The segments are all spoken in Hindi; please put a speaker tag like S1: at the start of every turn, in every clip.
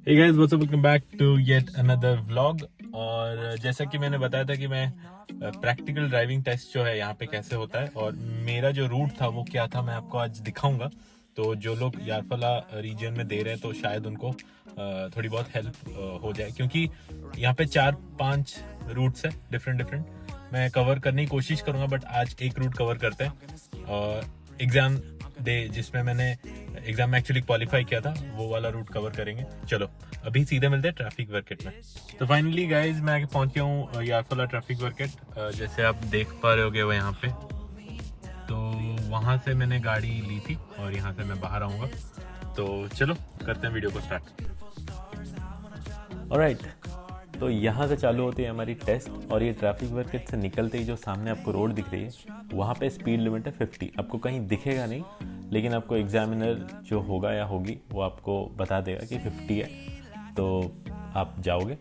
S1: Hey guys, what's up? Welcome back to yet another vlog। और जैसा कि मैंने बताया था कि मैं प्रैक्टिकल ड्राइविंग टेस्ट जो है यहाँ पे कैसे होता है और मेरा जो रूट था वो क्या था, मैं आपको आज दिखाऊंगा। तो जो लोग यारफला रीजन में दे रहे हैं तो शायद उनको थोड़ी बहुत हेल्प हो जाए, क्योंकि यहाँ पे 4-5 रूट्स है डिफरेंट डिफरेंट। मैं कवर करने की कोशिश करूँगा, बट आज एक रूट कवर करते हैं। एग्ज़ाम दे जिसमें मैंने एग्जाम में एक्चुअली क्वालिफाई किया था, वो वाला रूट कवर करेंगे। चलो अभी सीधे मिलते हैं ट्रैफिक वर्केट में। तो फाइनली गाइज मैं आके पहुंच गया हूँ यारफला ट्रैफिक वर्केट। जैसे आप देख पा रहे होगे वो यहाँ पे, तो वहाँ से मैंने गाड़ी ली थी और यहाँ से मैं बाहर आऊँगा। तो चलो करते हैं वीडियो को स्टार्ट। ऑलराइट, तो यहाँ से चालू होती है हमारी टेस्ट। और ये ट्रैफिक वर्केट से निकलते ही जो सामने आपको रोड दिख रही है वहाँ पे स्पीड लिमिट है 50। आपको कहीं दिखेगा नहीं, लेकिन आपको एग्जामिनर जो होगा या होगी वो आपको बता देगा कि 50 है, तो आप जाओगे।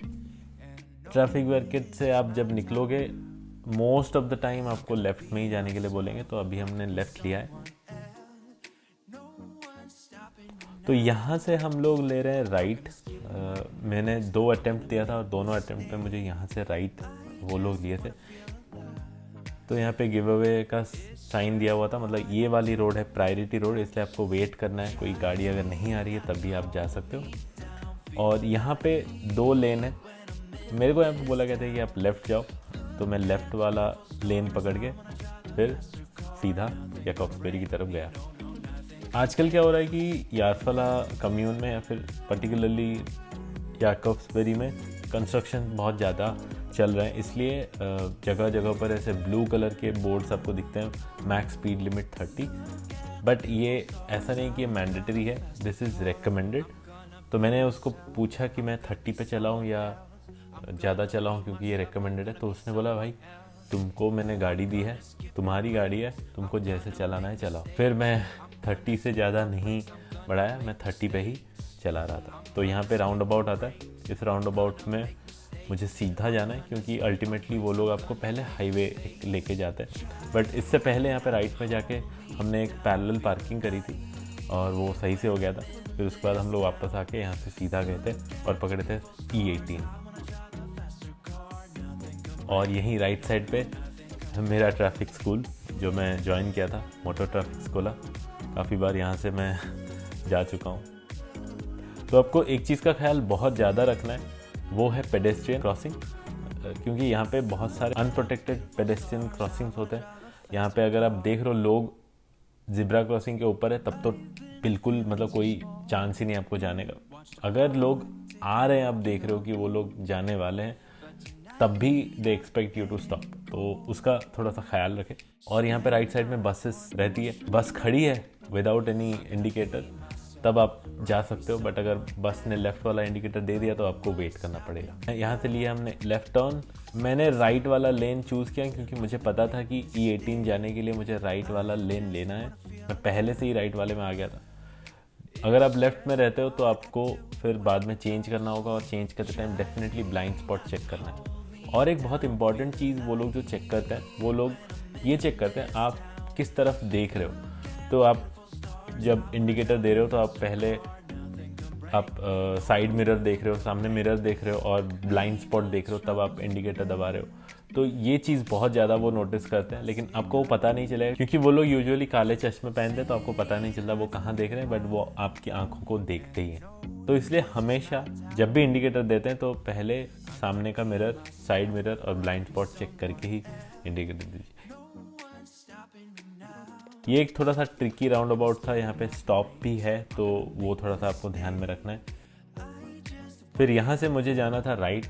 S1: ट्रैफिक वर्केट से आप जब निकलोगे मोस्ट ऑफ द टाइम आपको लेफ़्ट में ही जाने के लिए बोलेंगे, तो अभी हमने लेफ़्ट लिया है। तो यहाँ से हम लोग ले रहे हैं राइट। मैंने 2 अटेम्प्ट दिया था और दोनों अटेम्प्ट पे मुझे यहाँ से राइट वो लोग लिए थे। तो यहाँ पे गिव अवे का साइन दिया हुआ था, मतलब ये वाली रोड है प्रायोरिटी रोड, इसलिए आपको वेट करना है। कोई गाड़ी अगर नहीं आ रही है तब भी आप जा सकते हो। और यहाँ पे 2 लेन है। मेरे को यहाँ पे बोला गया था कि आप लेफ़्ट जाओ, तो मैं लेफ़्ट वाला लेन पकड़ के फिर सीधा याकॉब्सबेरी की तरफ गया। आजकल क्या हो रहा है कि यारफला कम्यून में या फिर पर्टिकुलरली याकॉब्सबेरी में कंस्ट्रक्शन बहुत ज़्यादा चल रहे हैं, इसलिए जगह जगह पर ऐसे ब्लू कलर के बोर्ड्स आपको दिखते हैं, मैक्स स्पीड लिमिट 30। बट ये ऐसा नहीं कि ये मैंडेटरी है, दिस इज़ रिकमेंडेड। तो मैंने उसको पूछा कि मैं 30 पे चलाऊँ या ज़्यादा चलाऊँ, क्योंकि ये रिकमेंडेड है। तो उसने बोला भाई तुमको मैंने गाड़ी दी है, तुम्हारी गाड़ी है, तुमको जैसे चलाना है चलाओ। फिर मैं 30 से ज़्यादा नहीं बढ़ाया, मैं 30 पे ही चला रहा था। तो यहाँ पे राउंड अबाउट आता है, इस राउंड अबाउट में मुझे सीधा जाना है, क्योंकि अल्टीमेटली वो लोग आपको पहले हाईवे लेके जाते हैं। बट इससे पहले यहाँ पे राइट में जाके हमने एक पैरेलल पार्किंग करी थी और वो सही से हो गया था। फिर उसके बाद हम लोग वापस आके यहाँ से सीधा गए थे और पकड़े थे E18। और यहीं राइट साइड पे मेरा ट्रैफिक स्कूल जो मैं ज्वाइन किया था, मोटर ट्रैफिक स्कूल। काफ़ी बार यहाँ से मैं जा चुका हूँ। तो आपको एक चीज़ का ख्याल बहुत ज़्यादा रखना है, वो है पेडेस्ट्रियन क्रॉसिंग, क्योंकि यहाँ पे बहुत सारे अनप्रोटेक्टेड पेडेस्ट्रियन क्रॉसिंग्स होते हैं। यहाँ पे अगर आप देख रहे हो लोग जिब्रा क्रॉसिंग के ऊपर है, तब तो बिल्कुल मतलब कोई चांस ही नहीं आपको जाने का। अगर लोग आ रहे हैं, आप देख रहे हो कि वो लोग जाने वाले हैं, तब भी they expect you to stop, तो उसका थोड़ा सा ख्याल रखें। और यहाँ पे राइट साइड में बसेस रहती है, बस खड़ी है विदाउट एनी इंडिकेटर तब आप जा सकते हो, बट अगर बस ने लेफ़्ट वाला इंडिकेटर दे दिया तो आपको वेट करना पड़ेगा। यहाँ से लिया हमने लेफ़्ट टर्न। मैंने राइट वाला लेन चूज़ किया क्योंकि मुझे पता था कि E18 जाने के लिए मुझे राइट वाला लेन लेना है। मैं पहले से ही राइट वाले में आ गया था। अगर आप लेफ़्ट में रहते हो तो आपको फिर बाद में चेंज करना होगा, और चेंज करते time definitely blind spot check करना है। और एक बहुत इंपॉर्टेंट चीज़ वो लोग जो चेक करते हैं, वो लोग ये चेक करते हैं आप किस तरफ देख रहे हो। तो आप जब इंडिकेटर दे रहे हो तो आप पहले आप साइड मिरर देख रहे हो, सामने मिरर देख रहे हो और ब्लाइंड स्पॉट देख रहे हो, तब आप इंडिकेटर दबा रहे हो। तो ये चीज़ बहुत ज़्यादा वो नोटिस करते हैं, लेकिन आपको वो पता नहीं चलेगा, क्योंकि वो लोग यूजुअली काले चश्मे पहनते हैं, तो आपको पता नहीं चलता वो कहाँ देख रहे हैं, बट वो आपकी आंखों को देखते ही हैं। तो इसलिए हमेशा जब भी इंडिकेटर देते हैं तो पहले सामने का मिरर, साइड मिरर और ब्लाइंड स्पॉट चेक करके ही इंडिकेटर दीजिए। ये एक थोड़ा सा ट्रिकी राउंड अबाउट था, यहाँ पे स्टॉप भी है, तो वो थोड़ा सा आपको ध्यान में रखना है। फिर यहाँ से मुझे जाना था राइट।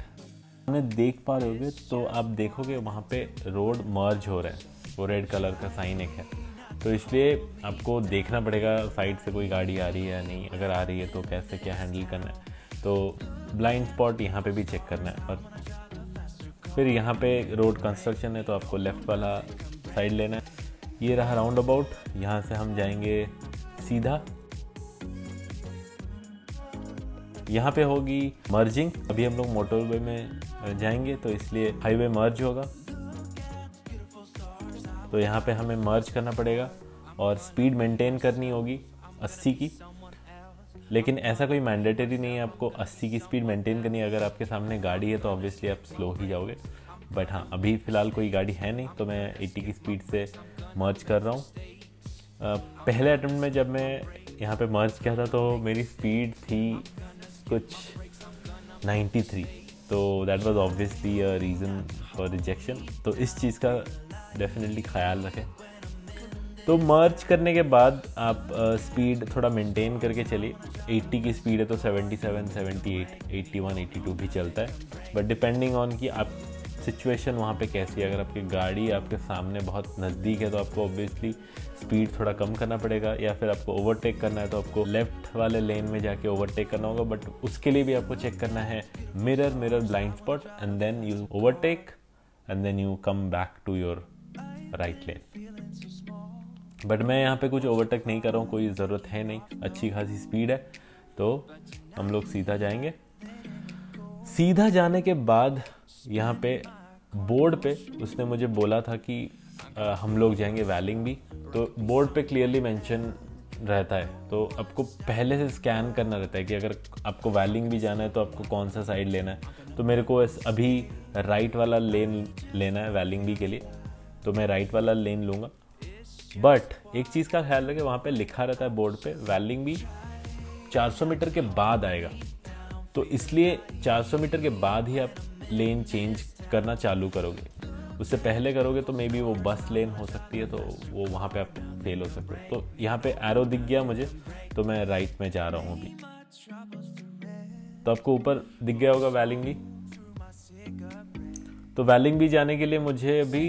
S1: हमने देख पा रहे होगे तो आप देखोगे वहाँ पे रोड मर्ज हो रहा है, वो रेड कलर का साइन एक है, तो इसलिए आपको देखना पड़ेगा साइड से कोई गाड़ी आ रही है या नहीं, अगर आ रही है तो कैसे क्या हैंडल करना है। तो ब्लाइंड स्पॉट यहाँ पे भी चेक करना है। और फिर यहाँ पे रोड कंस्ट्रक्शन है, तो आपको लेफ़्ट वाला साइड लेना है। ये रहा राउंड अबाउट, यहाँ से हम जाएंगे सीधा। यहाँ पे होगी मर्जिंग, अभी हम लोग मोटरवे में जाएंगे तो इसलिए हाईवे मर्ज होगा, तो यहाँ पे हमें मर्ज करना पड़ेगा और स्पीड मेंटेन करनी होगी 80 की। लेकिन ऐसा कोई मैंडेटरी नहीं है आपको 80 की स्पीड मेंटेन करनी है। अगर आपके सामने गाड़ी है तो ऑब्वियसली आप स्लो ही जाओगे, बट हाँ अभी फ़िलहाल कोई गाड़ी है नहीं तो मैं 80 की स्पीड से मर्ज कर रहा हूँ। पहले अटेम्प्ट में जब मैं यहाँ पे मर्ज किया था तो मेरी स्पीड थी कुछ 93, तो that was obviously a reason for rejection. तो इस चीज़ का डेफिनेटली ख्याल रखें। तो मर्ज करने के बाद आप स्पीड थोड़ा मेंटेन करके चलिए। 80 की स्पीड है तो 77, 78, 81, 82 भी चलता है, बट डिपेंडिंग ऑन कि आप सिचुएशन वहाँ पे कैसी है। अगर आपकी गाड़ी आपके सामने बहुत नज़दीक है तो आपको ऑब्वियसली स्पीड थोड़ा कम करना पड़ेगा, या फिर आपको ओवरटेक करना है तो आपको लेफ़्ट वाले लेन में जाके ओवरटेक करना होगा। बट उसके लिए भी आपको चेक करना है mirror blind spot, and then you overtake and then you come back to your right lane. But मैं यहाँ पे कुछ ओवरटेक नहीं कर रहा हूँ, कोई ज़रूरत है नहीं, अच्छी खासी स्पीड है, तो हम लोग सीधा जाएंगे। सीधा जाने के बाद यहाँ पे बोर्ड पे उसने मुझे बोला था कि हम लोग जाएंगे वैलिंगबी, तो बोर्ड पे क्लियरली मेंशन रहता है, तो आपको पहले से स्कैन करना रहता है कि अगर आपको वैलिंगबी जाना है तो आपको कौन सा साइड लेना है। तो मेरे को अभी राइट वाला लेन लेना है वैलिंगबी के लिए, तो मैं राइट वाला लेन लूँगा। बट एक चीज़ का ख्याल रखें, वहाँ पे लिखा रहता है बोर्ड पे वैलिंगबी 400 मीटर के बाद आएगा, तो इसलिए 400 मीटर के बाद ही आप लेन चेंज करना चालू करोगे। उससे पहले करोगे तो मे बी वो बस लेन हो सकती है, तो वो वहाँ पे आप फेल हो सकते हो। तो यहाँ पे एरो दिख गया मुझे, तो मैं राइट में जा रहा हूँ अभी। तो आपको ऊपर दिख गया होगा वैलिंगबी। तो वैलिंगबी जाने के लिए मुझे अभी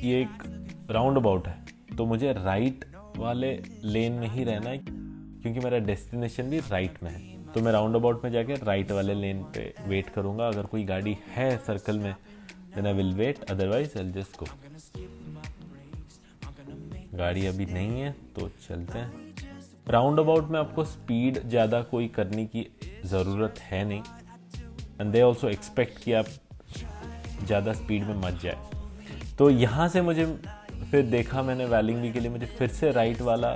S1: ये एक राउंड अबाउट है, तो मुझे राइट वाले लेन में ही रहना है क्योंकि मेरा डेस्टिनेशन भी राइट में है। तो मैं राउंड अबाउट में जाके राइट वाले लेन पे वेट करूँगा। अगर कोई गाड़ी है सर्कल में then I will wait, otherwise I will just go. गाड़ी अभी नहीं है तो चलते हैं। राउंड अबाउट में आपको स्पीड ज़्यादा कोई करने की ज़रूरत है नहीं, एंड दे ऑल्सो एक्सपेक्ट कि आप ज़्यादा स्पीड में मत जाए। तो यहाँ से मुझे फिर देखा मैंने वैलिंगबी के लिए मुझे फिर से राइट वाला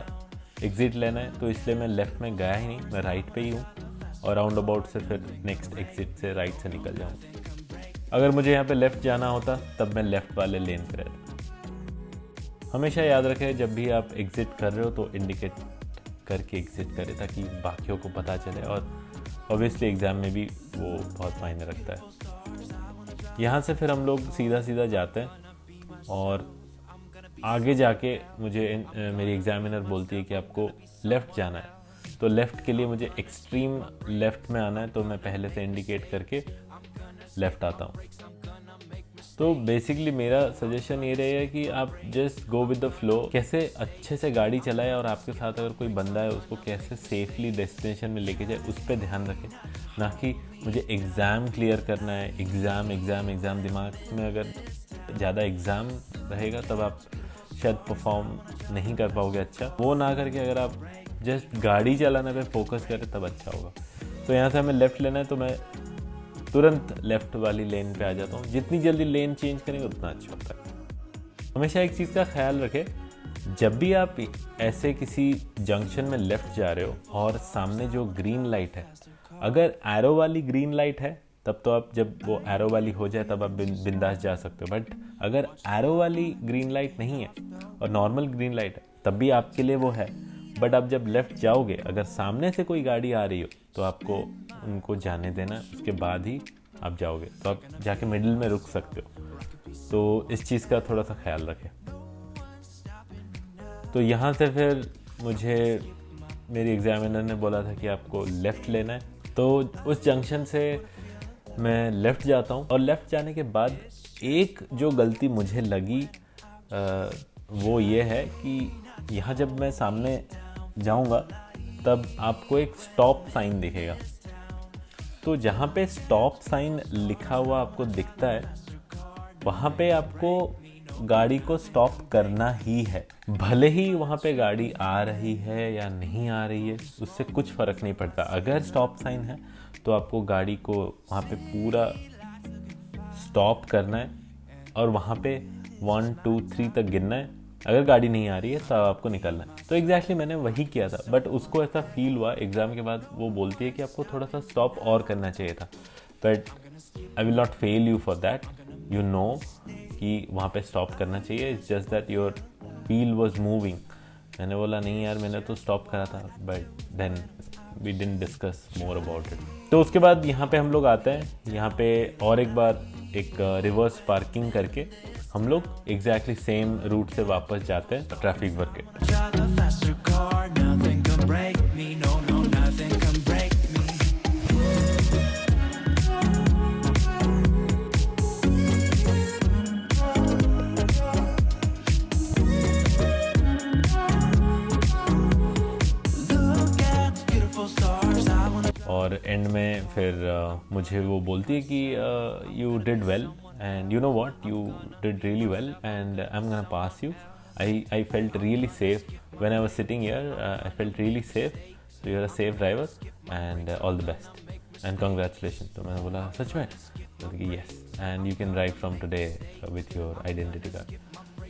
S1: एग्ज़िट लेना है, तो इसलिए मैं लेफ़्ट में गया ही नहीं, मैं राइट पे ही हूँ और राउंड अबाउट से फिर नेक्स्ट एग्ज़िट से राइट से निकल जाऊँ। अगर मुझे यहाँ पे लेफ़्ट जाना होता तब मैं लेफ़्ट वाले लेन पे रहता। हमेशा याद रखें जब भी आप एग्ज़िट कर रहे हो तो इंडिकेट करके एग्ज़िट करें ताकि बाकियों को पता चले, और ऑब्वियसली एग्ज़ाम में भी वो बहुत मायने रखता है। यहाँ से फिर हम लोग सीधा जाते हैं और आगे जाके मुझे मेरी एग्ज़ामिनर बोलती है कि आपको लेफ़्ट जाना है, तो लेफ़्ट के लिए मुझे एक्सट्रीम लेफ़्ट में आना है, तो मैं पहले से इंडिकेट करके लेफ़्ट आता हूँ। तो बेसिकली मेरा सजेशन ये रहेगा कि आप just go with the flow, कैसे अच्छे से गाड़ी चलाए और आपके साथ अगर कोई बंदा है उसको कैसे सेफली डेस्टिनेशन में लेके जाए उस पर ध्यान रखें, ना कि मुझे एग्ज़ाम क्लियर करना है। एग्ज़ाम दिमाग में अगर ज़्यादा एग्ज़ाम रहेगा तब आप शायद परफॉर्म नहीं कर पाओगे अच्छा। वो ना करके अगर आप जस्ट गाड़ी चलाने पे फोकस करें तब अच्छा होगा। तो यहाँ से हमें लेफ़्ट लेना है, तो मैं तुरंत लेफ़्ट वाली लेन पे आ जाता हूँ। जितनी जल्दी लेन चेंज करेंगे उतना अच्छा होता है। हमेशा एक चीज़ का ख्याल रखें, जब भी आप ऐसे किसी जंक्शन में लेफ़्ट जा रहे हो और सामने जो ग्रीन लाइट है, अगर एरो वाली ग्रीन लाइट है तब तो आप जब वो एरो वाली हो जाए तब आप बिंदास जा सकते हो। बट अगर एरो वाली ग्रीन लाइट नहीं है और नॉर्मल ग्रीन लाइट है तब भी आपके लिए वो है। बट आप जब लेफ़्ट जाओगे, अगर सामने से कोई गाड़ी आ रही हो तो आपको उनको जाने देना, उसके बाद ही आप जाओगे। तो आप जाके मिडिल में रुक सकते हो, तो इस चीज़ का थोड़ा सा ख्याल रखें। तो यहाँ से फिर मुझे मेरी एग्ज़ामिनर ने बोला था कि आपको लेफ़्ट लेना है, तो उस जंक्शन से मैं लेफ़्ट जाता हूँ। और लेफ़्ट जाने के बाद एक जो गलती मुझे लगी वो ये है कि यहाँ जब मैं सामने जाऊँगा तब आपको एक स्टॉप साइन दिखेगा। तो जहाँ पे स्टॉप साइन लिखा हुआ आपको दिखता है वहाँ पे आपको गाड़ी को स्टॉप करना ही है। भले ही वहाँ पे गाड़ी आ रही है या नहीं आ रही है उससे कुछ फ़र्क नहीं पड़ता। अगर स्टॉप साइन है तो आपको गाड़ी को वहाँ पे पूरा स्टॉप करना है और वहाँ पे 1 2 3 तक गिनना है अगर गाड़ी नहीं आ रही है तब आपको निकलना है। तो एग्जैक्टली मैंने वही किया था, बट उसको ऐसा फील हुआ एग्ज़ाम के बाद, वो बोलती है कि आपको थोड़ा सा स्टॉप और करना चाहिए था, but I will not fail you for that, you know कि वहाँ पे स्टॉप करना चाहिए, it's just that your wheel was moving. मैंने बोला नहीं यार मैंने तो स्टॉप करा था, but then we didn't discuss more about it. तो उसके बाद यहाँ पे हम लोग आते हैं, यहाँ पे और एक बार एक रिवर्स पार्किंग करके हम लोग एग्जैक्टली सेम रूट से वापस जाते हैं ट्रैफिक वर्क। और एंड में फिर मुझे वो बोलती है कि you did well and you know what, you did really well and I am gonna pass you. I felt really safe when I was sitting here, I felt really safe, so you are a safe driver and all the best and congratulation. तो मैंने बोला सच में? बोली yes, and you can drive from today with your identity card.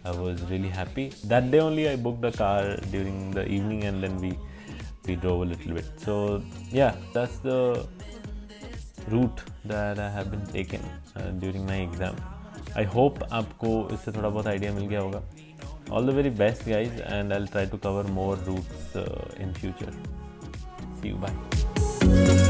S1: I was really happy. That day only I booked a car during the evening and then we drove a little bit. So yeah, that's the route that I have been taken during my exam. I hope आपको इससे थोड़ा बहुत idea मिल गया होगा. All the very best guys, and I'll try to cover more routes in future. See you, bye.